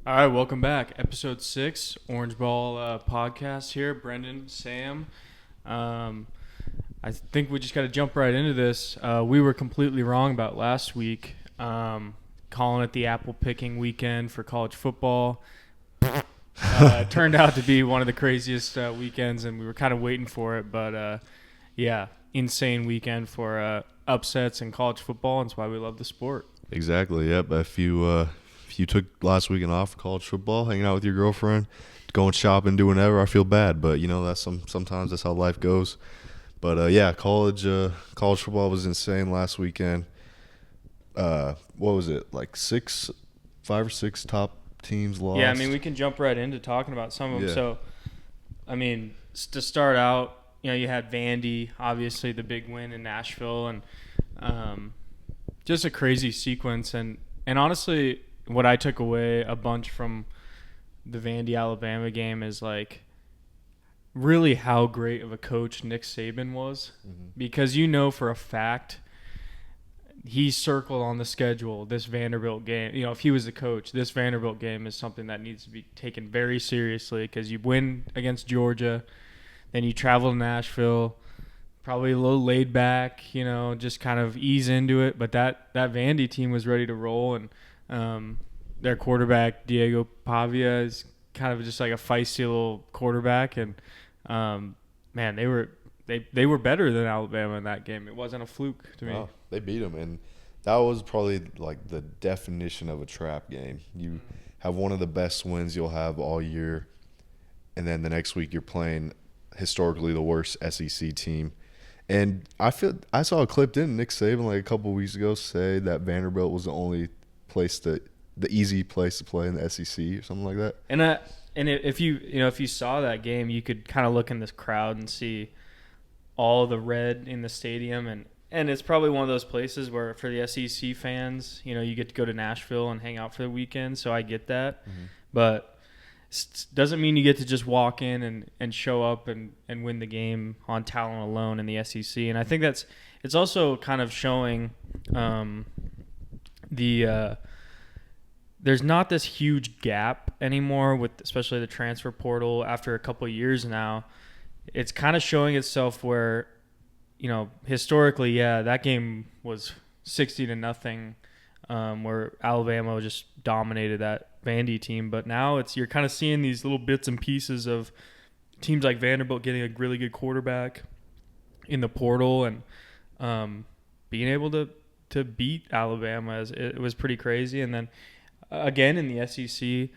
All right, welcome back. Episode 6, Orange Ball podcast here. Brendan, Sam. I think we just got to jump right into this. We were completely wrong about last week, calling it the apple picking weekend for college football. It turned out to be one of the craziest weekends, and we were kind of waiting for it. But, yeah, insane weekend for upsets in college football, and it's why we love the sport. Exactly, yep. If you took last weekend off for college football, hanging out with your girlfriend, going shopping, doing whatever, I feel bad. But, that's sometimes that's how life goes. But, yeah, college football was insane last weekend. What was it, like 5 or 6 top teams lost? Yeah, I mean, we can jump right into talking about some of them. Yeah. So, I mean, to start out, you had Vandy, obviously the big win in Nashville, and just a crazy sequence. And honestly, what I took away a bunch from the Vandy-Alabama game is, like, really how great of a coach Nick Saban was. Mm-hmm. Because for a fact he circled on the schedule this Vanderbilt game. If he was the coach, this Vanderbilt game is something that needs to be taken very seriously because you win against Georgia, then you travel to Nashville, probably a little laid back, just kind of ease into it. But that Vandy team was ready to roll, and their quarterback, Diego Pavia, is kind of just like a feisty little quarterback. And, man, they were better than Alabama in that game. It wasn't a fluke to me. Wow, they beat them, and that was probably like the definition of a trap game. You have one of the best wins you'll have all year, and then the next week you're playing historically the worst SEC team. And I saw a clip, didn't Nick Saban like a couple weeks ago say that Vanderbilt was the only place the easy place to play in the SEC or something like that? And if you saw that game, you could kind of look in this crowd and see all the red in the stadium, and it's probably one of those places where for the SEC fans, you get to go to Nashville and hang out for the weekend, so I get that. Mm-hmm. But it doesn't mean you get to just walk in and show up and win the game on talent alone in the SEC. And I think it's also kind of showing there's not this huge gap anymore with especially the transfer portal after a couple of years now. It's kind of showing itself where, historically, yeah, that game was 60-0, where Alabama just dominated that Vandy team. But now you're kind of seeing these little bits and pieces of teams like Vanderbilt getting a really good quarterback in the portal and being able to beat Alabama. It was pretty crazy. And then again in the SEC,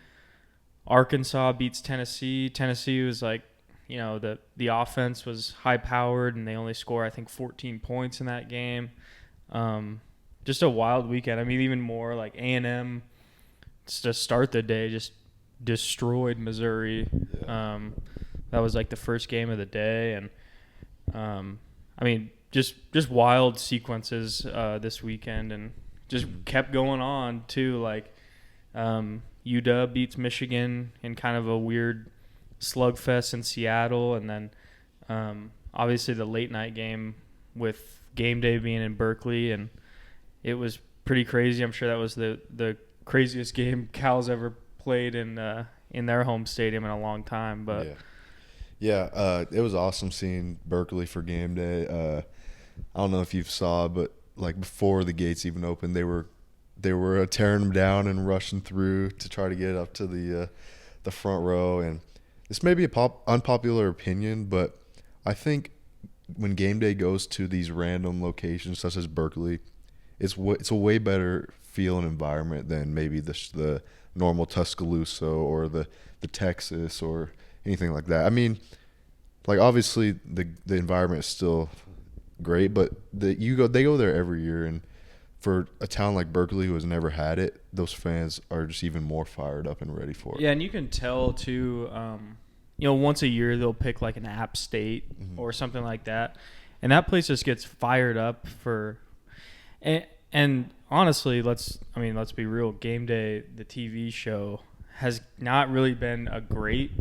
Arkansas beats Tennessee. Tennessee was like, the offense was high-powered, and they only score, I think, 14 points in that game. Just a wild weekend. I mean, even more like A&M to start the day just destroyed Missouri. Yeah. That was like the first game of the day, and I mean, just wild sequences this weekend, and just kept going on too. Like UW beats Michigan in kind of a weird slugfest in Seattle, and then obviously the late night game with game day being in Berkeley, and it was pretty crazy. I'm sure that was the craziest game Cal's ever played in their home stadium in a long time. But yeah, it was awesome seeing Berkeley for game day. I don't know if you saw, but like before the gates even opened, they were tearing them down and rushing through to try to get up to the front row. And this may be an unpopular opinion, but I think when game day goes to these random locations such as Berkeley, it's a way better feel and environment than maybe the normal Tuscaloosa or the Texas or anything like that. I mean, like obviously the environment is still great, but they go there every year, and for a town like Berkeley who has never had it, those fans are just even more fired up and ready for it. Yeah, and you can tell too. Once a year they'll pick like an App State or something like that, and that place just gets fired up for. And honestly, let's be real. Game Day, the TV show, has not really been a great.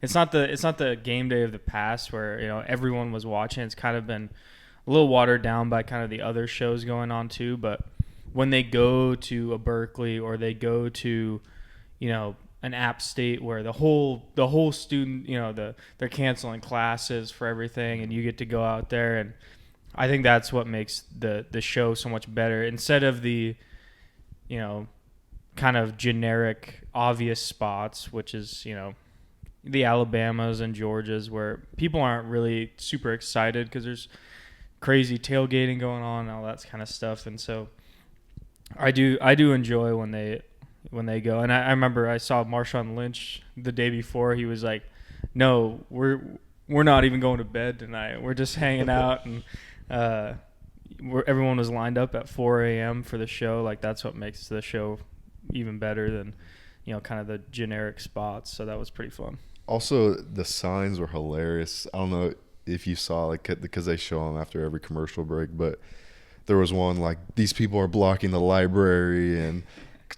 It's not the Game Day of the past where everyone was watching. It's kind of been a little watered down by kind of the other shows going on too. But when they go to a Berkeley or they go to, an App State where the whole student, they're canceling classes for everything, and you get to go out there, and I think that's what makes the show so much better. Instead of the, kind of generic, obvious spots, which is, the Alabamas and Georgias, where people aren't really super excited because there's crazy tailgating going on and all that kind of stuff. And so I do enjoy when they go. And I remember I saw Marshawn Lynch the day before. He was like, "No, we're not even going to bed tonight. We're just hanging out." And everyone was lined up at 4 a.m. for the show. Like, that's what makes the show even better than, kind of the generic spots. So that was pretty fun. Also, the signs were hilarious. I don't know if you saw, like, because they show them after every commercial break, but there was one like, "These people are blocking the library," and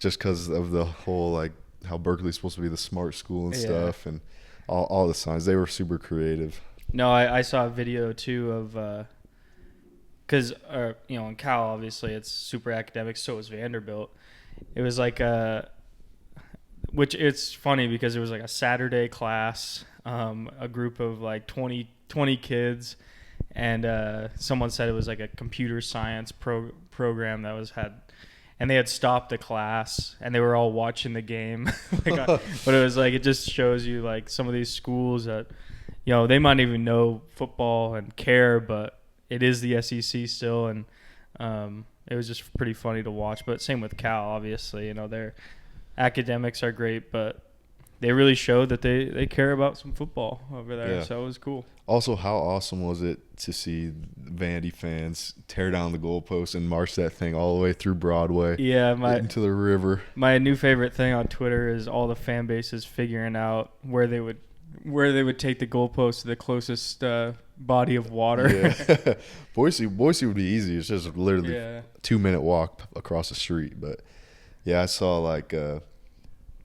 just because of the whole, like, how Berkeley's supposed to be the smart school and stuff, and all the signs, they were super creative. No, I saw a video too of because in Cal obviously it's super academic. So is Vanderbilt. It was like which it's funny because it was like a Saturday class, a group of like 20 kids, and someone said it was like a computer science program and they had stopped the class and they were all watching the game. But it was like, it just shows you like some of these schools that, they might even know football and care, but it is the SEC still, and it was just pretty funny to watch. But same with Cal, obviously, their academics are great, but they really showed that they care about some football over there. Yeah. So it was cool. Also, how awesome was it to see Vandy fans tear down the goalpost and march that thing all the way through Broadway? Yeah, into the river. My new favorite thing on Twitter is all the fan bases figuring out where they would take the goalpost to the closest body of water. Yeah. Boise would be easy. It's just literally a 2-minute walk across the street. But yeah, I saw like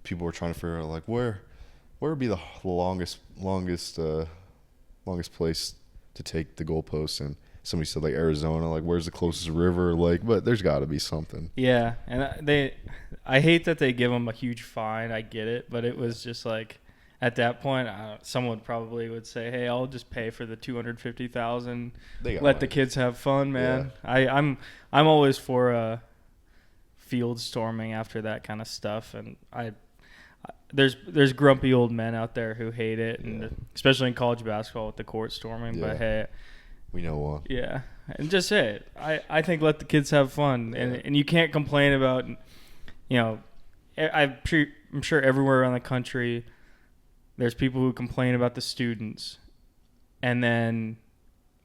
people were trying to figure out like where would be the longest place to take the goalpost, and somebody said like Arizona, like where's the closest river or lake, but there's got to be something. Yeah, and I hate that they give them a huge fine. I get it, but it was just like, at that point, someone probably would say, "Hey, I'll just pay for the $250,000. Let the kids have fun, man." Yeah. I'm always for field storming after that kind of stuff, and there's grumpy old men out there who hate it, and especially in college basketball with the court storming. Yeah. But hey, we know one. Yeah, and just say it. I think let the kids have fun, and you can't complain about, I'm sure everywhere around the country, there's people who complain about the students, and then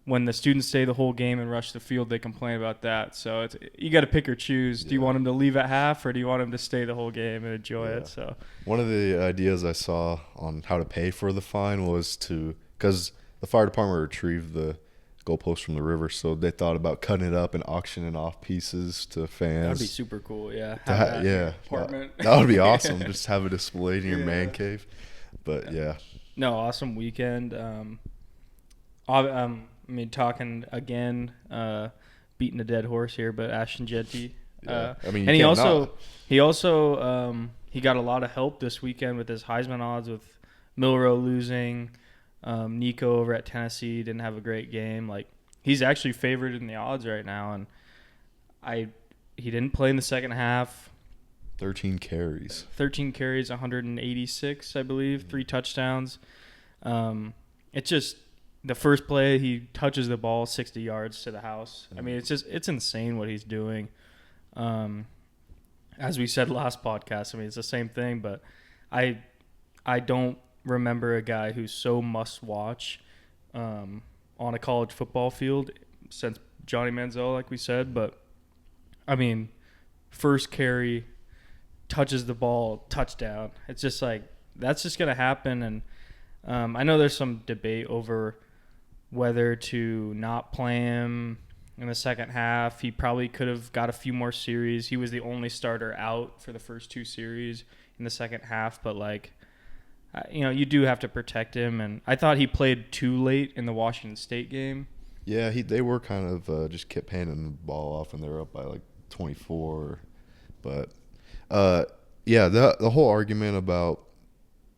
when the students stay the whole game and rush the field, they complain about that. So you got to pick or choose. Do you want them to leave at half, or do you want them to stay the whole game and enjoy it? So one of the ideas I saw on how to pay for the fine was because the fire department retrieved the goalpost from the river, so they thought about cutting it up and auctioning off pieces to fans. That'd be super cool. Yeah. Apartment. That would be awesome. Just have it displayed in your man cave. But no, awesome weekend. Talking again, beating a dead horse here, but Ashton Jeanty. And he also got a lot of help this weekend with his Heisman odds, with Milroe losing. Nico over at Tennessee didn't have a great game. Like, he's actually favored in the odds right now, and he didn't play in the second half. 13 carries, 186, I believe, 3 touchdowns. It's just the first play, he touches the ball 60 yards to the house. I mean, it's insane what he's doing. As we said last podcast, I mean, it's the same thing, but I don't remember a guy who's so must watch on a college football field since Johnny Manziel, like we said. But I mean, first carry, touches the ball, touchdown. It's just like, that's just gonna happen. And I know there's some debate over whether to not play him in the second half. He probably could have got a few more series. He was the only starter out for the first 2 series in the second half, but like, you do have to protect him. And I thought he played too late in the Washington State game. Yeah, they were kind of just kept handing the ball off, and they were up by like 24. But yeah, the whole argument about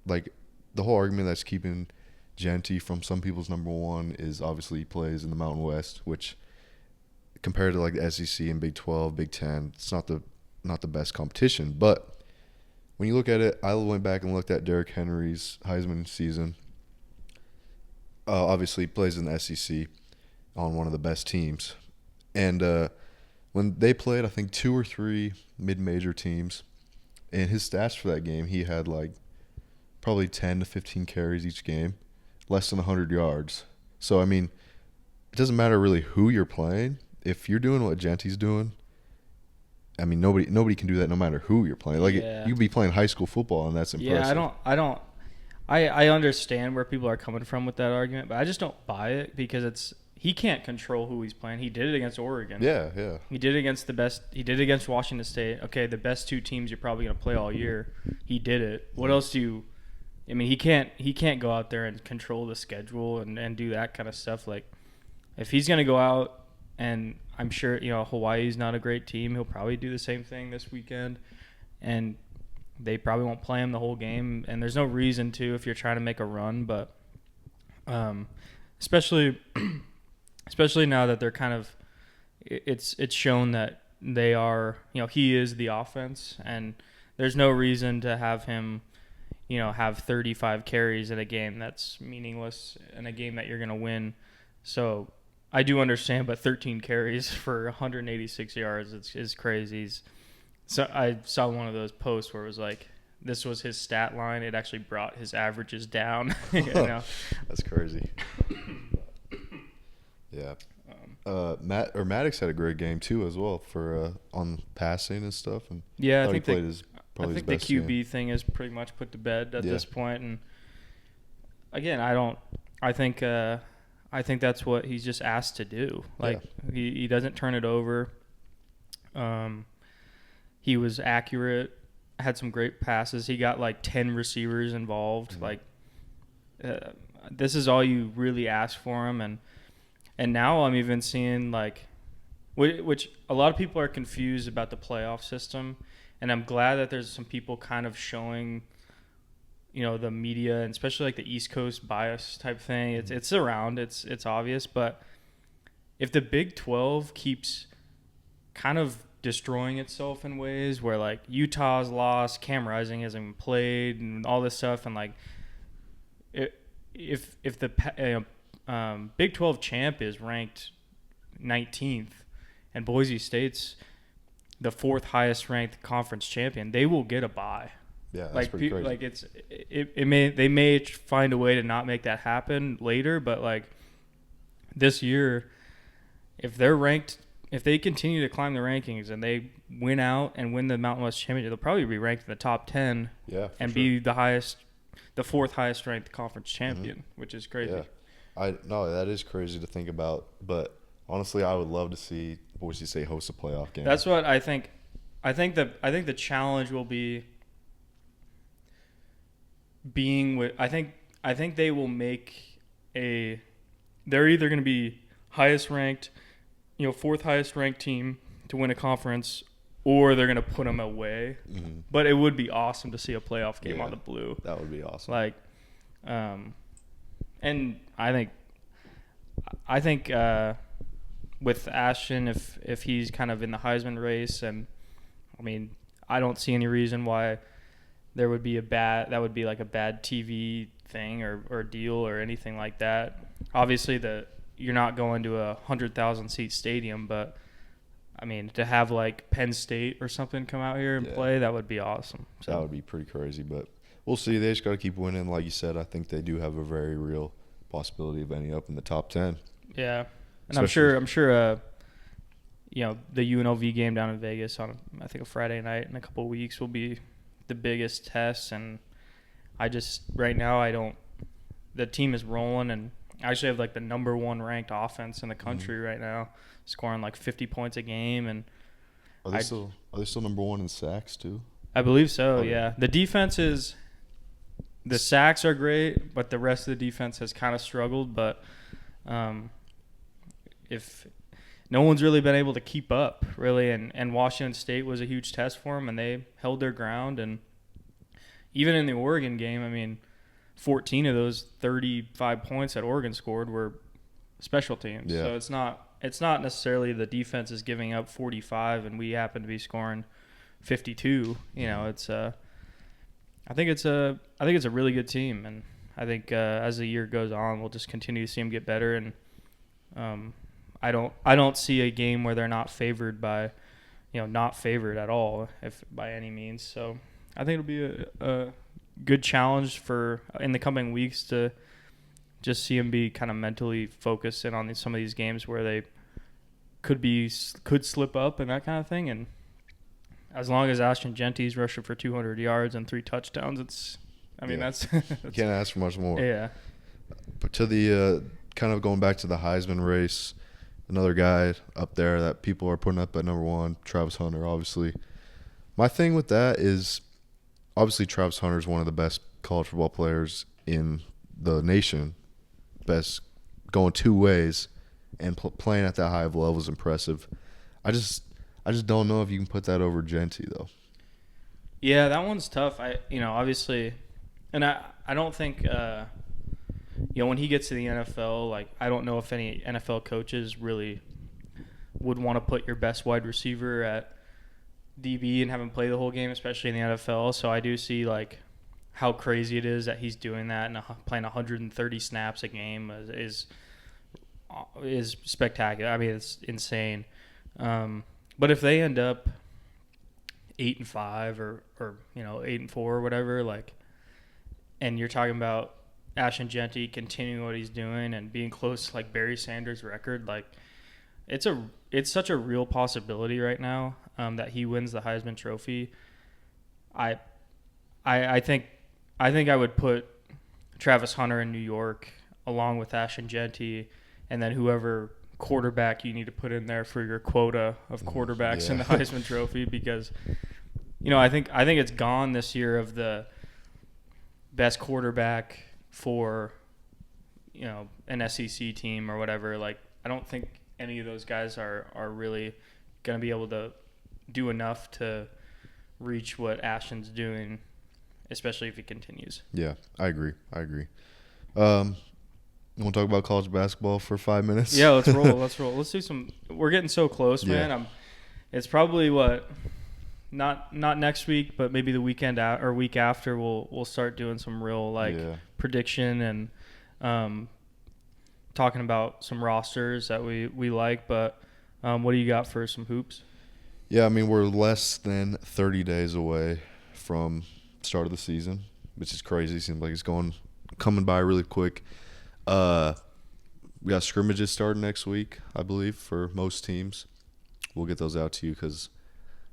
like the whole argument that's keeping Genty from some people's number one is obviously he plays in the Mountain West, which compared to like the SEC and Big 12, Big 10, it's not the best competition. But when you look at it, I went back and looked at Derrick Henry's Heisman season. Obviously, he plays in the SEC on one of the best teams. And when they played, I think 2 or 3 mid-major teams, and his stats for that game, he had like probably 10 to 15 carries each game, less than 100 yards. So, I mean, it doesn't matter really who you're playing. If you're doing what Genty's doing, I mean, nobody can do that no matter who you're playing. Like, Yeah. you could be playing high school football, and that's impressive. Yeah, I understand where people are coming from with that argument, but I just don't buy it because he can't control who he's playing. He did it against Oregon. Yeah. He did it against the best. He did it against Washington State. Okay, the best 2 teams you're probably going to play all year. He did it. What else do you – I mean, he can't go out there and control the schedule and do that kind of stuff. Like, if he's going to go out – and I'm sure, Hawaii's not a great team. He'll probably do the same thing this weekend. And they probably won't play him the whole game. And there's no reason to if you're trying to make a run. But especially now that they're kind of – it's shown that they are – he is the offense. And there's no reason to have him – have 35 carries in a game that's meaningless in a game that you're going to win. So – I do understand, but 13 carries for 186 yards is crazy. So I saw one of those posts where it was like, this was his stat line. It actually brought his averages down. That's crazy. Yeah. Maddox had a great game too as well for on passing and stuff. And yeah, I think he played his the best QB game. thing is pretty much put to bed at this point. And again, I think that's what he's just asked to do. Like, he doesn't turn it over. He was accurate, had some great passes. He got like 10 receivers involved. Mm-hmm. Like, this is all you really ask for him. And now I'm even seeing like, which a lot of people are confused about the playoff system. And I'm glad that there's some people kind of showing the media, and especially like the East Coast bias type thing, it's around, it's obvious. But if the Big 12 keeps kind of destroying itself in ways where like Utah's lost, Cam Rising hasn't played, and all this stuff, and like if the Big 12 champ is ranked 19th and Boise State's the 4th highest ranked conference champion, they will get a bye. Yeah, that's pretty crazy. Like they may find a way to not make that happen later, but like this year, if they continue to climb the rankings and they win out and win the Mountain West Championship, they'll probably be ranked in the top 10. Yeah, and be the 4th highest ranked conference champion, which is crazy. Yeah, that is crazy to think about. But honestly, I would love to see Boise State host a playoff game. That's what I think. I think the challenge will be being with. I think they will make a. They're either going to be highest ranked, 4th highest ranked team to win a conference, or they're going to put them away. Mm-hmm. But it would be awesome to see a playoff game on the blue. That would be awesome. Like, and I think with Ashton, if he's kind of in the Heisman race, and I mean, I don't see any reason why there would be that would be like a bad TV thing or deal or anything like that. Obviously, you're not going to a 100,000 seat stadium, but I mean, to have like Penn State or something come out here and play, that would be awesome. So that would be pretty crazy, but we'll see. They just got to keep winning. Like you said, I think they do have a very real possibility of ending up in the top 10. Yeah, and I'm sure the UNLV game down in Vegas on I think a Friday night in a couple of weeks will be the biggest test. And right now the team is rolling, and I actually have like the number 1 ranked offense in the country right now, scoring like 50 points a game. And are they still number 1 in sacks too? I believe so. Okay. Yeah, the defense is. The sacks are great, but the rest of the defense has kind of struggled. But if no one's really been able to keep up, really. And Washington State was a huge test for them, and they held their ground. And even in the Oregon game, I mean, 14 of those 35 points that Oregon scored were special teams. Yeah. So it's not necessarily the defense is giving up 45 and we happen to be scoring 52. You know, it's I think it's a really good team, and I think as the year goes on, we'll just continue to see them get better. And I don't see a game where they're not favored by, not favored at all, if by any means. So I think it'll be a good challenge for in the coming weeks to just see them be kind of mentally focused in on some of these games where they could slip up and that kind of thing. And as long as Ashton Genty's rushing for 200 yards and 3 touchdowns, that's you can't ask for much more. Yeah. But to the kind of going back to the Heisman race, another guy up there that people are putting up at number 1, Travis Hunter, obviously. My thing with that is, obviously Travis Hunter is one of the best college football players in the nation. Best going 2 ways, and playing at that high of a level is impressive. I just don't know if you can put that over Genty, though. Yeah, that one's tough. Obviously, and I don't think when he gets to the NFL, like, I don't know if any NFL coaches really would want to put your best wide receiver at DB and have him play the whole game, especially in the NFL. So I do see, like, how crazy it is that he's doing that, and playing 130 snaps a game is spectacular. I mean, it's insane. But if they end up 8-5 or 8-4 or whatever, like, and you're talking about Ashton Genty continuing what he's doing and being close to, like, Barry Sanders' record, like, it's such a real possibility right now that he wins the Heisman Trophy. I think I would put Travis Hunter in New York along with Ashton Genty, and then whoever quarterback you need to put in there for your quota of quarterbacks in the Heisman Trophy, because I think it's gone this year of the best quarterback for an SEC team or whatever. Like, I don't think any of those guys are really going to be able to do enough to reach what Ashton's doing, especially if he continues. Yeah, I agree. You want to talk about college basketball for 5 minutes? Yeah, let's roll. Let's do some. We're getting so close, man. It's probably not next week, but maybe the weekend or week after. We'll start doing some real prediction and talking about some rosters that we like. But what do you got for some hoops? Yeah, I mean, we're less than 30 days away from start of the season, which is crazy. It seems like it's coming by really quick. We got scrimmages starting next week, I believe, for most teams. We'll get those out to you because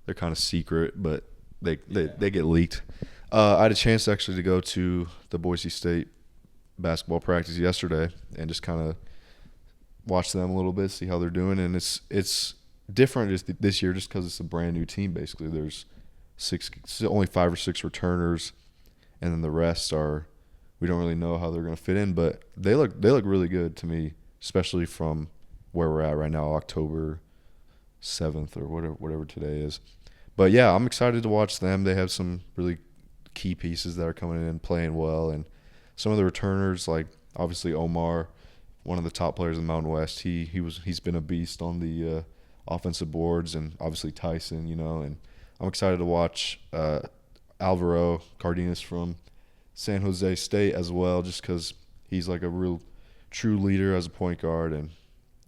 they're kind of secret, but they get leaked. I had a chance actually to go to the Boise State basketball practice yesterday and just kind of watch them a little bit, see how they're doing. And it's different this year just because it's a brand new team. Basically, there's only 5 or 6 returners, and then the rest we don't really know how they're going to fit in, but they look really good to me, especially from where we're at right now, October 7th or whatever today is. But yeah, I'm excited to watch them. They have some really key pieces that are coming in and playing well, and some of the returners, like obviously Omar, one of the top players in the Mountain West. He's been a beast on the offensive boards, and obviously Tyson, and I'm excited to watch Alvaro Cardenas from San Jose State as well, just because he's like a real true leader as a point guard and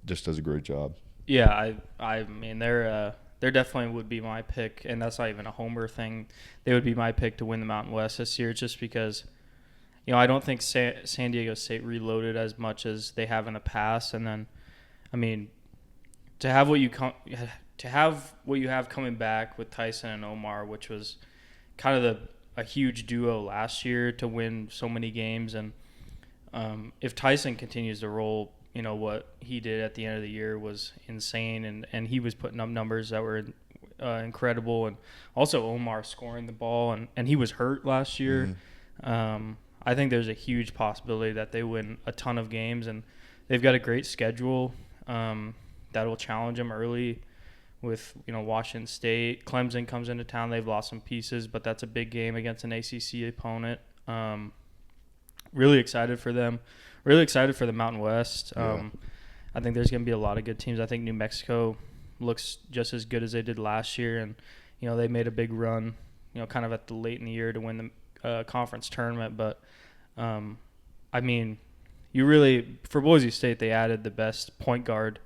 just does a great job. Yeah, I mean they're definitely would be my pick, and that's not even a homer thing. They would be my pick to win the Mountain West this year, just because I don't think San Diego State reloaded as much as they have in the past, and then I mean to have what you have coming back with Tyson and Omar, which was kind of a huge duo last year to win so many games. And if Tyson continues to roll, what he did at the end of the year was insane, and he was putting up numbers that were incredible, and also Omar scoring the ball, and he was hurt last year. Mm-hmm. I think there's a huge possibility that they win a ton of games, and they've got a great schedule that'll challenge them early with, Washington State. Clemson comes into town. They've lost some pieces, but that's a big game against an ACC opponent. Really excited for them. Really excited for the Mountain West. I think there's going to be a lot of good teams. I think New Mexico looks just as good as they did last year, and they made a big run, kind of at the late in the year to win the conference tournament. But I mean, you really, for Boise State, they added the best point guard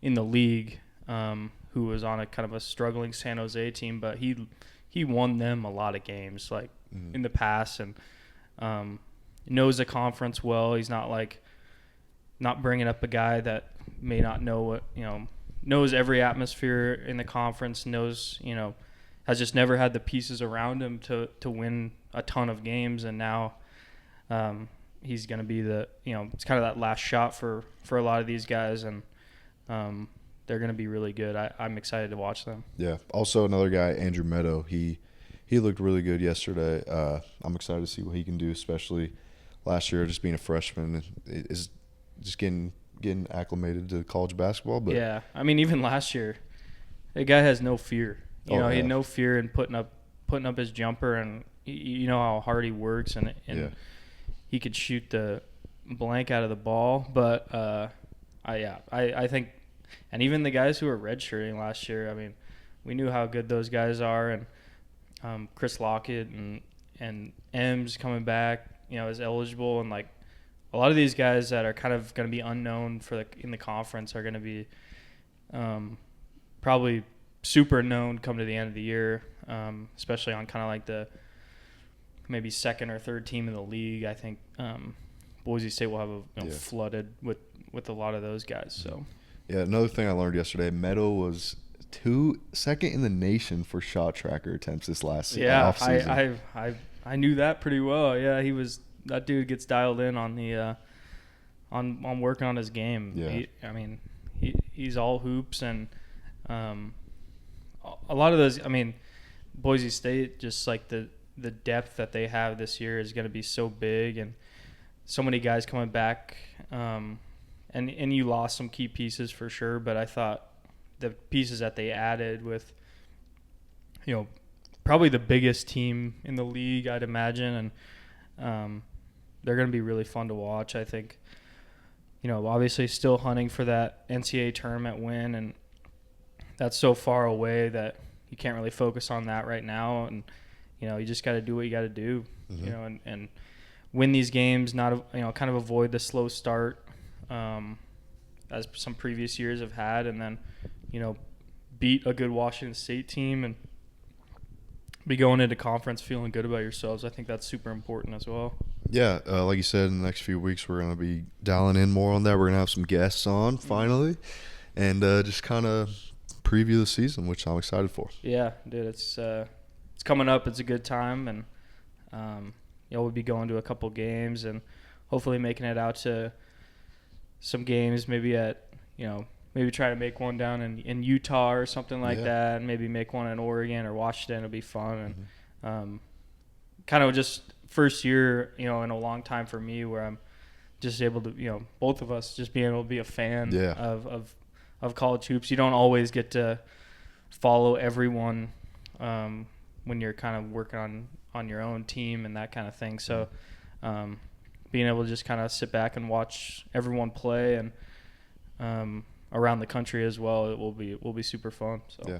in the league, who was on a kind of a struggling San Jose team, but he won them a lot of games in the past, and knows the conference well. He's not bringing up a guy that may not know what, knows every atmosphere in the conference, knows, has just never had the pieces around him to win a ton of games. And now he's going to be it's kind of that last shot for a lot of these guys. And they're going to be really good. I'm excited to watch them. Yeah. Also, another guy, Andrew Meadow, he looked really good yesterday. I'm excited to see what he can do, especially last year, just being a freshman, is just getting acclimated to college basketball. But yeah, I mean, even last year, the guy has no fear. He had no fear in putting up his jumper, and you know how hard he works, and he could shoot the blank out of the ball. But I think, and even the guys who were redshirting last year, I mean, we knew how good those guys are, and Chris Lockett and Ems coming back, is eligible, and a lot of these guys that are kind of going to be unknown in the conference are going to be probably super known come to the end of the year, especially on kind of the maybe second or third team in the league. I think Boise State will have flooded with a lot of those guys. So yeah, another thing I learned yesterday, Meadow was second in the nation for shot tracker attempts this last offseason. I knew that pretty well. Yeah, that dude gets dialed in on the on working on his game. Yeah. He's all hoops, and a lot of those. I mean, Boise State, just the depth that they have this year is going to be so big, and so many guys coming back. And you lost some key pieces for sure, but I thought the pieces that they added with, probably the biggest team in the league, I'd imagine, and they're going to be really fun to watch. I think, obviously still hunting for that NCAA tournament win, and that's so far away that you can't really focus on that right now. And, you just got to do what you got to do, and win these games, not, kind of avoid the slow start as some previous years have had, and then, beat a good Washington State team and be going into conference feeling good about yourselves. I think that's super important as well. Yeah, like you said, in the next few weeks we're going to be dialing in more on that. We're going to have some guests on finally, and just kind of preview the season, which I'm excited for. Yeah, dude, it's coming up. It's a good time, and we'll be going to a couple games and hopefully making it out to some games, maybe maybe try to make one down in Utah or something like that, and maybe make one in Oregon or Washington. It'll be fun. And kind of just first year, in a long time for me where I'm just able to, both of us just being able to be a fan of college hoops. You don't always get to follow everyone when you're kind of working on your own team and that kind of thing. So being able to just kind of sit back and watch everyone play and around the country as well, it will be super fun. So yeah.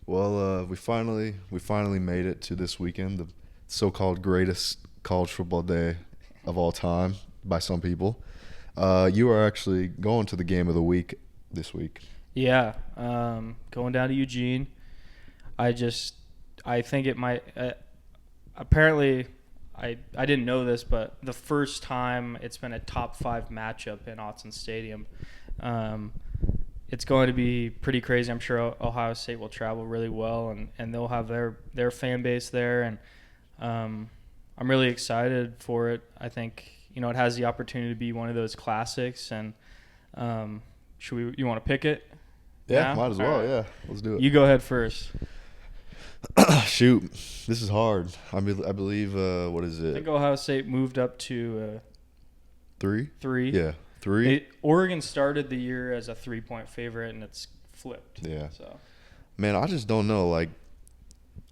Well, we finally made it to this weekend, the so-called greatest college football day of all time by some people. You are actually going to the game of the week this week. Yeah, going down to Eugene. I think it might. Apparently, I didn't know this, but the first time it's been a top 5 matchup in Autzen Stadium. It's going to be pretty crazy. I'm sure Ohio State will travel really well, and they'll have their fan base there, and I'm really excited for it. I think it has the opportunity to be one of those classics, and you want to pick it? Yeah, might as well. Right. Yeah, let's do it. You go ahead first. Shoot, this is hard. I believe what is it? I think Ohio State moved up to 3. 3. Yeah. 3? Oregon started the year as a 3-point favorite, and it's flipped. Yeah. So, Man, I just don't know. Like,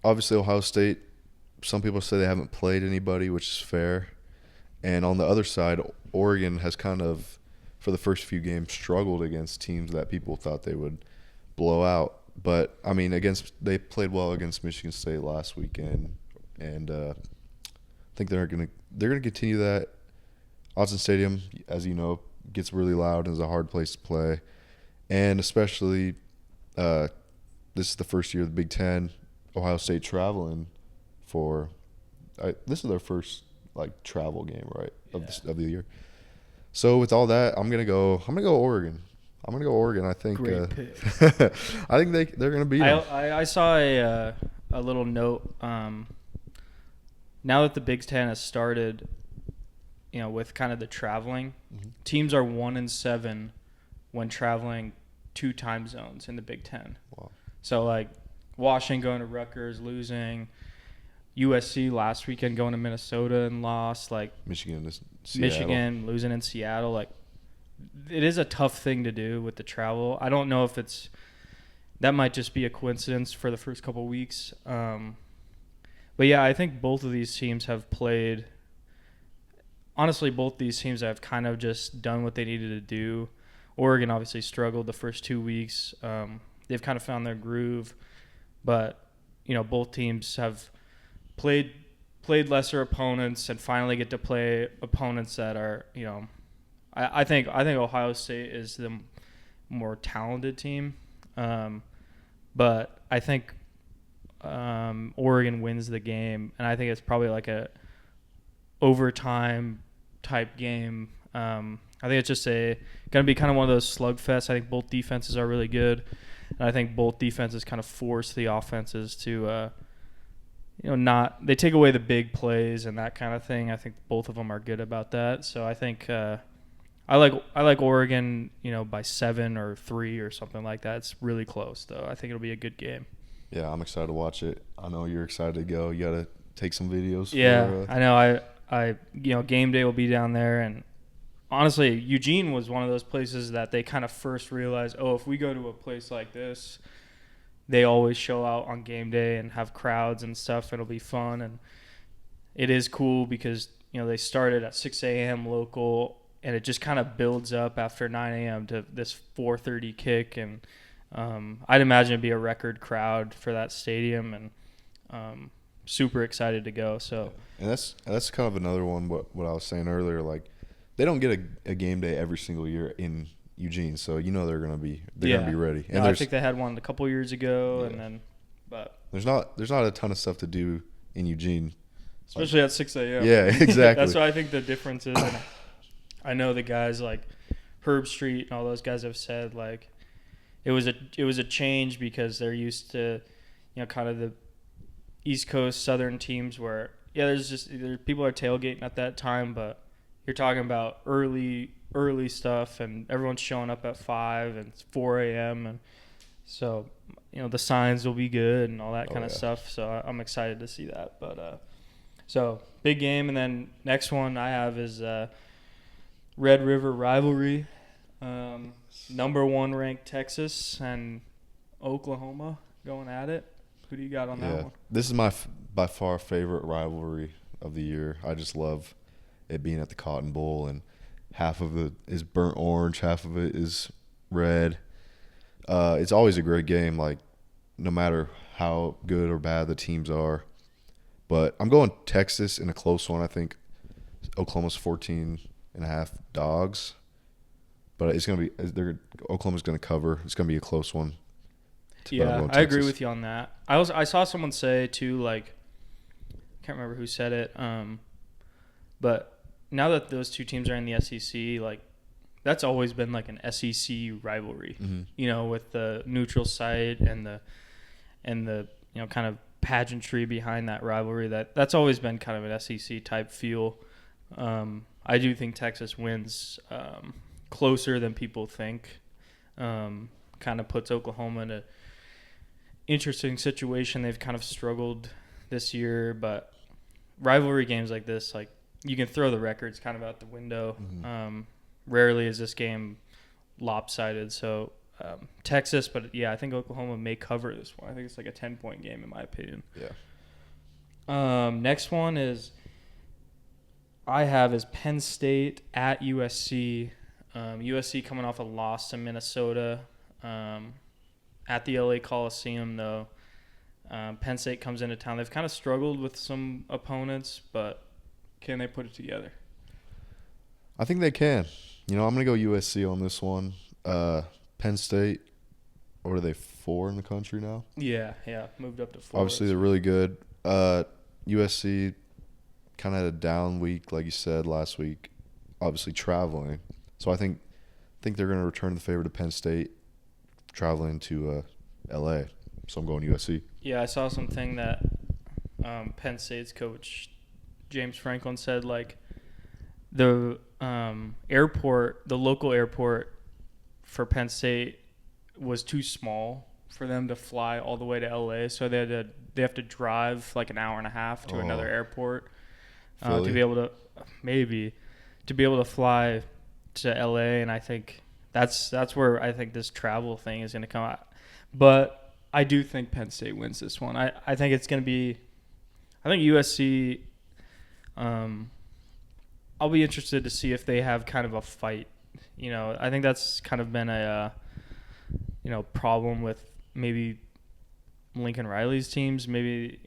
obviously Ohio State, some people say they haven't played anybody, which is fair. And on the other side, Oregon has kind of, for the first few games, struggled against teams that people thought they would blow out. But, I mean, they played well against Michigan State last weekend. And I think they're gonna continue that. Autzen Stadium, as you know, gets really loud and is a hard place to play. And especially this is the first year of the Big Ten. Ohio State traveling for this is their first travel game, right, of the year. So with all that, I'm gonna go Oregon. I think. great pick. I think they're gonna beat them. I saw a little note. Now that the Big Ten has started, with kind of the traveling, teams are 1-7 when traveling 2 time zones in the Big Ten. Wow. So Washington going to Rutgers, losing. USC last weekend going to Minnesota and lost. Michigan losing in Seattle. It is a tough thing to do with the travel. I don't know if that might just be a coincidence for the first couple of weeks. But yeah, I think both of these teams have played. Honestly, both these teams have kind of just done what they needed to do. Oregon obviously struggled the first 2 weeks. They've kind of found their groove, but both teams have played lesser opponents and finally get to play opponents that are I think Ohio State is the more talented team, but I think Oregon wins the game, and I think it's probably a overtime type game. I think it's just going to be kind of one of those slugfests. I think both defenses are really good, and I think both defenses kind of force the offenses to they take away the big plays and that kind of thing. I think both of them are good about that. So I think I like Oregon, by 7 or 3 or something like that. It's really close, though. I think it'll be a good game. Yeah, I'm excited to watch it. I know you're excited to go. You got to take some videos. Yeah, I know. I game day will be down there, and honestly, Eugene was one of those places that they kind of first realized, if we go to a place like this, they always show out on game day and have crowds and stuff. It'll be fun, and it is cool because they started at 6 a.m. local, and it just kind of builds up after 9 a.m. to this 4:30 kick, and I'd imagine it'd be a record crowd for that stadium, and super excited to go. So, and that's kind of another one. What I was saying earlier, they don't get a game day every single year in Eugene, so they're gonna be ready. And I think they had one a couple years ago, but there's not a ton of stuff to do in Eugene, especially at 6 a.m. Yeah, exactly. That's what I think the difference is. And I know the guys like Herb Street and all those guys have said it was a change because they're used to kind of the East Coast Southern teams where there's people are tailgating at that time, but you're talking about early stuff, and everyone's showing up at 5 and it's 4 a.m. and so the signs will be good and all that kind of stuff. So I'm excited to see that. But so big game, and then next one I have is Red River rivalry. Number 1 ranked Texas and Oklahoma going at it. Who do you got on that one? This is my by far favorite rivalry of the year. I just love it being at the Cotton Bowl, and half of it is burnt orange, half of it is red. It's always a great game, no matter how good or bad the teams are. But I'm going Texas in a close one. I think Oklahoma's 14.5 dogs. But it's going to be Oklahoma's going to cover. It's going to be a close one. Yeah, I agree with you on that. I saw someone say too, I can't remember who said it, but now that those two teams are in the SEC, that's always been an SEC rivalry, with the neutral site and the kind of pageantry behind that rivalry. That's always been kind of an SEC type feel. I do think Texas wins closer than people think. Kind of puts Oklahoma in a interesting situation. They've kind of struggled this year, but rivalry games like this, you can throw the records kind of out the window. rarely is this game lopsided. So Texas, but yeah, I think Oklahoma may cover this one. I think it's like a 10-point game in my opinion. Yeah. Next one is Penn State at USC. USC coming off a loss to Minnesota at the LA Coliseum, though. Penn State comes into town. They've kind of struggled with some opponents, but can they put it together? I think they can. I'm going to go USC on this one. Penn State, what are they, 4 in the country now? Yeah, moved up to 4. Obviously, they're really good. USC kind of had a down week, like you said, last week, obviously traveling. So I think they're going to return the favor to Penn State traveling to L.A. So I'm going USC. Yeah, I saw something that Penn State's coach James Franklin said, like, the local airport for Penn State was too small for them to fly all the way to LA, so they have to drive like an hour and a half to another airport to be able to fly to LA, and I think that's where I think this travel thing is going to come out. But I do think Penn State wins this one. I think it's going to be – I think USC I'll be interested to see if they have kind of a fight. I think that's kind of been a problem with maybe Lincoln Riley's teams. Maybe,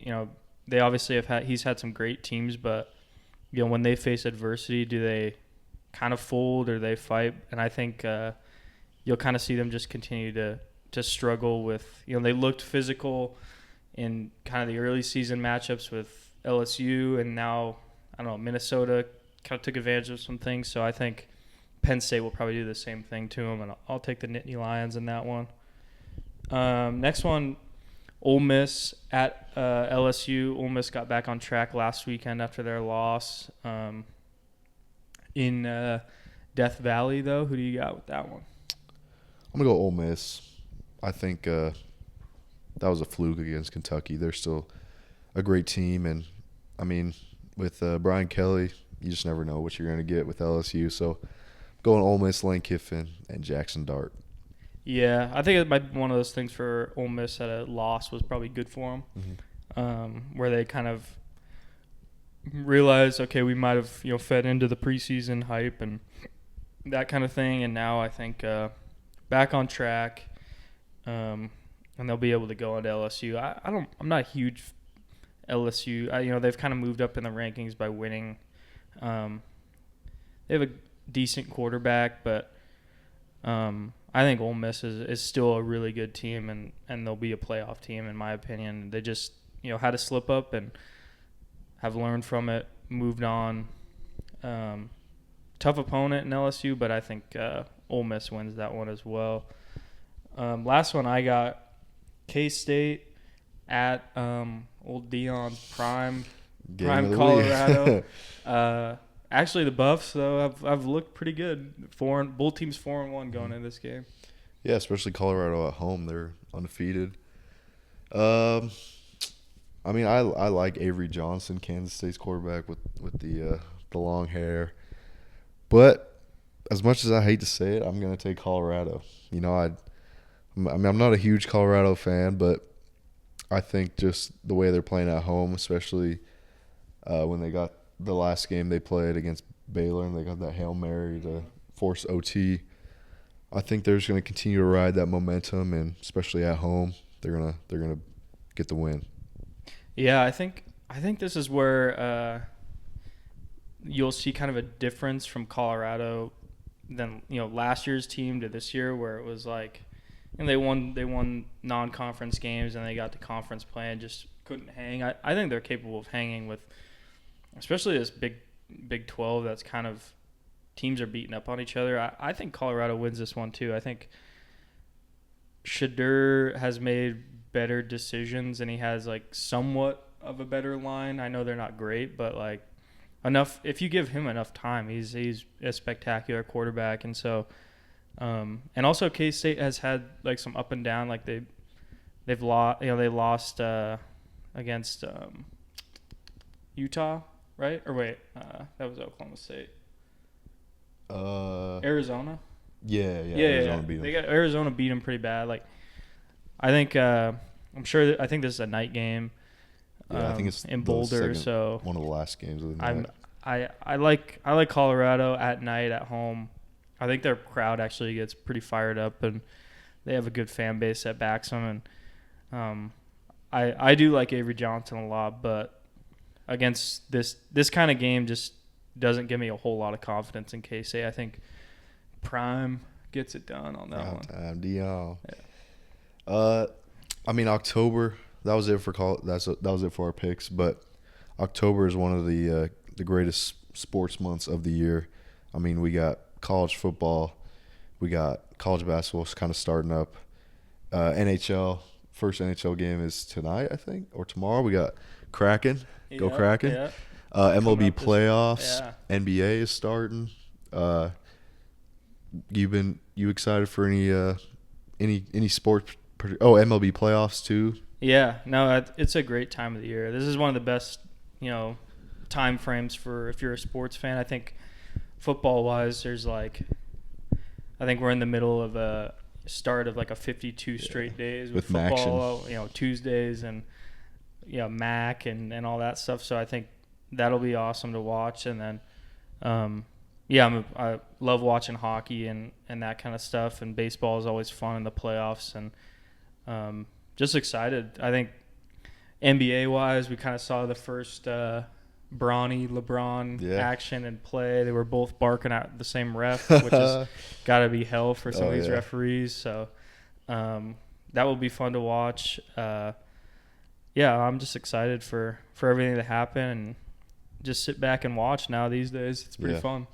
they obviously he's had some great teams, but, when they face adversity, do they kind of fold or they fight? And I think you'll kind of see them just continue to struggle with, they looked physical in kind of the early season matchups with LSU, and now, I don't know, Minnesota kind of took advantage of some things. So I think Penn State will probably do the same thing to them, and I'll take the Nittany Lions in that one. Next one, Ole Miss at LSU. Ole Miss got back on track last weekend after their loss in Death Valley, though. Who do you got with that one? I'm going to go Ole Miss. I think that was a fluke against Kentucky. They're still a great team, and, I mean, with Brian Kelly, you just never know what you're going to get with LSU. So going Ole Miss, Lane Kiffin, and Jackson Dart. Yeah, I think it might be one of those things for Ole Miss that a loss was probably good for them, where they kind of realized, okay, we might have fed into the preseason hype and that kind of thing, and now I think back on track, and they'll be able to go into LSU. I'm not a huge LSU. They've kind of moved up in the rankings by winning. They have a decent quarterback, but I think Ole Miss is still a really good team, and they'll be a playoff team in my opinion. They just had a slip up and have learned from it, moved on. Tough opponent in LSU, but I think Ole Miss wins that one as well. Last one I got K-State at old Deion's prime Colorado. Actually, the Buffs though have looked pretty good. Both teams 4-1 going into this game. Yeah, especially Colorado at home. They're undefeated. I mean, I like Avery Johnson, Kansas State's quarterback with the long hair. But as much as I hate to say it, I'm going to take Colorado. I'm not a huge Colorado fan, but I think just the way they're playing at home, especially when they got the last game they played against Baylor and they got that Hail Mary to force OT. I think they're just going to continue to ride that momentum, and especially at home, they're gonna get the win. Yeah, I think this is where you'll see kind of a difference from Colorado than last year's team to this year, where it was like, and they won non-conference games and they got to conference play and just couldn't hang. I think they're capable of hanging with, especially this Big 12 that's kind of teams are beating up on each other. I think Colorado wins this one too. I think Shadur has made better decisions and he has like somewhat of a better line. I know they're not great, but like enough. If you give him enough time, he's a spectacular quarterback. And so, and also K-State has had like some up and down. Like they've lost. They lost against Utah, right? Or wait, that was Oklahoma State. Arizona. Yeah, Yeah, Arizona beat them. Arizona beat them pretty bad. Like, I think I'm sure. I think this is a night game. Yeah, I think it's in the Boulder. second- So one of the last games of the I'm night. I like Colorado at night at home. I think their crowd actually gets pretty fired up, and they have a good fan base that backs them. And I do like Avery Johnson a lot, but against this kind of game just doesn't give me a whole lot of confidence in K-State. I think Prime gets it done on that one. Time, Dion. Yeah. I mean October. That was it for that was it for our picks. But October is one of the greatest sports months of the year. I mean, we got college football, we got college basketball kind of starting up. NHL, first NHL game is tonight, I think, or tomorrow. We got Kraken. Go Kraken. Yeah. MLB up this- playoffs. yeah. NBA is starting. You excited for any sports? MLB playoffs too. Yeah, no, it's a great time of the year. This is one of the best, time frames for if you're a sports fan. I think football-wise, I think we're in the middle of a start of like a 52 straight days with football. Tuesdays and MAC and all that stuff. So I think that'll be awesome to watch. And then, I love watching hockey and that kind of stuff. And baseball is always fun in the playoffs. And just excited. I think NBA-wise, we kind of saw the first Bronny LeBron action and play. They were both barking at the same ref, which has got to be hell for some of these referees. So that will be fun to watch. I'm just excited for everything to happen and just sit back and watch now these days. It's pretty fun.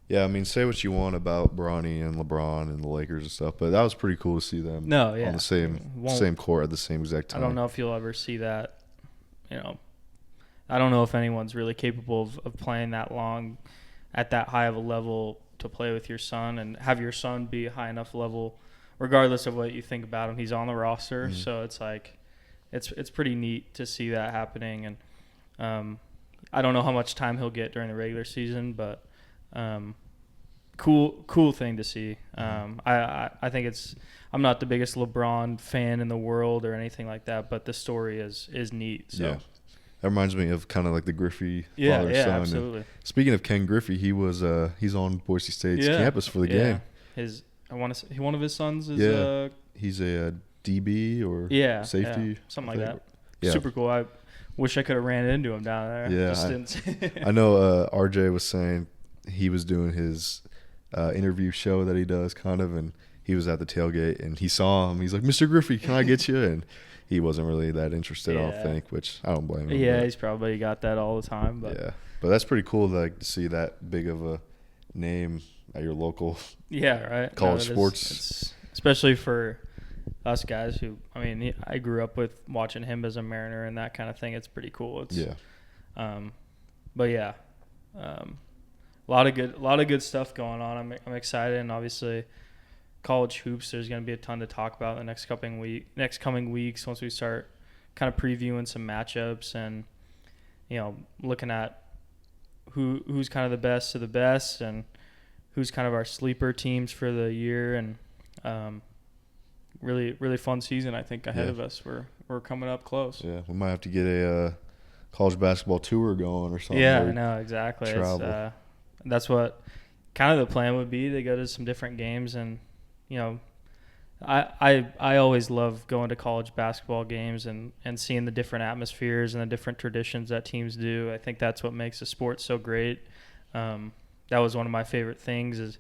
Yeah, I mean, say what you want about Bronny and LeBron and the Lakers and stuff, but that was pretty cool to see them on the same court at the same exact time. I don't know if you'll ever see that. I don't know if anyone's really capable of playing that long at that high of a level to play with your son and have your son be a high enough level, regardless of what you think about him. He's on the roster, so it's like it's pretty neat to see that happening. And I don't know how much time he'll get during the regular season, but cool thing to see. I think I'm not the biggest LeBron fan in the world or anything like that, but the story is neat. So. Yeah. That reminds me of kind of like the Griffey father son. Absolutely. And speaking of Ken Griffey, he's on Boise State's campus for the game. One of his sons is he's a DB or safety, something like that. Yeah. Super cool. I wish I could have ran into him down there. Yeah, I know. RJ was saying he was doing his interview show that he does, kind of, and he was at the tailgate and he saw him. He's like, "Mr. Griffey, can I get you?" And he wasn't really that interested, I don't think, which I don't blame him. Yeah, he's probably got that all the time. But but that's pretty cool to see that big of a name at your local college sports. Especially for us guys who, I grew up with watching him as a Mariner and that kind of thing. It's pretty cool. A lot of good stuff going on. I'm excited, and obviously college hoops, there's going to be a ton to talk about in the next coming weeks once we start kind of previewing some matchups and looking at who's kind of the best of the best and who's kind of our sleeper teams for the year. And really, really fun season, I think, ahead of us. We're coming up close. Yeah, we might have to get a college basketball tour going or something. Yeah, I know, exactly. Travel. That's what kind of the plan would be, to go to some different games. And I always love going to college basketball games and seeing the different atmospheres and the different traditions that teams do. I think that's what makes the sport so great. That was one of my favorite things, is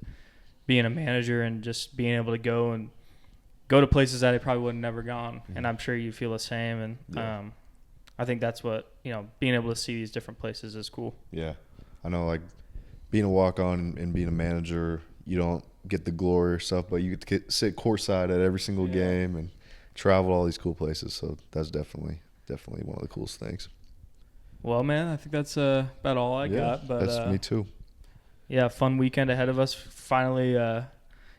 being a manager and just being able to go to places that I probably would have never gone. Mm-hmm. And I'm sure you feel the same. And I think that's what, being able to see these different places is cool. Yeah. I know, like, being a walk-on and being a manager, you don't get the glory or stuff, but you get to sit courtside at every single game and travel all these cool places. So that's definitely one of the coolest things. Well, man, I think that's about all I got. But that's me too. Yeah, fun weekend ahead of us. Finally,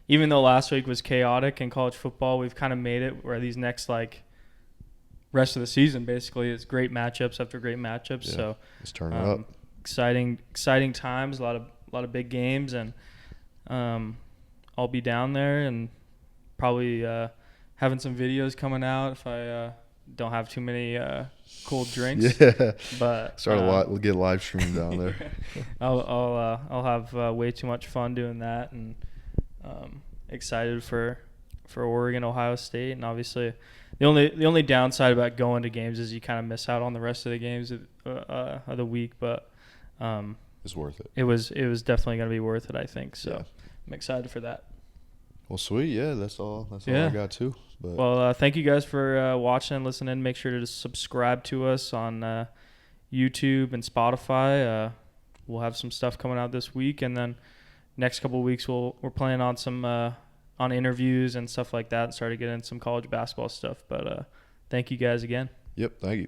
even though last week was chaotic in college football, we've kind of made it where these next rest of the season basically is great matchups after great matchups. Yeah, so let's turn it up. Exciting times. A lot of big games, and I'll be down there and probably having some videos coming out if I don't have too many cold drinks. Yeah. But Get live streamed down there. I'll have way too much fun doing that, and excited for Oregon, Ohio State, and obviously the only downside about going to games is you kind of miss out on the rest of the games of the week, but It's worth it. it was definitely going to be worth it, I think. So Yeah. I'm excited for that. Well, sweet. Yeah, that's all Yeah. I got too. But Well, thank you guys for watching and listening. Make sure to subscribe to us on YouTube and Spotify. We'll have some stuff coming out this week, and then next couple of weeks we're planning on some on interviews and stuff like that, and start to get in some college basketball stuff. But thank you guys again. yep, thank you.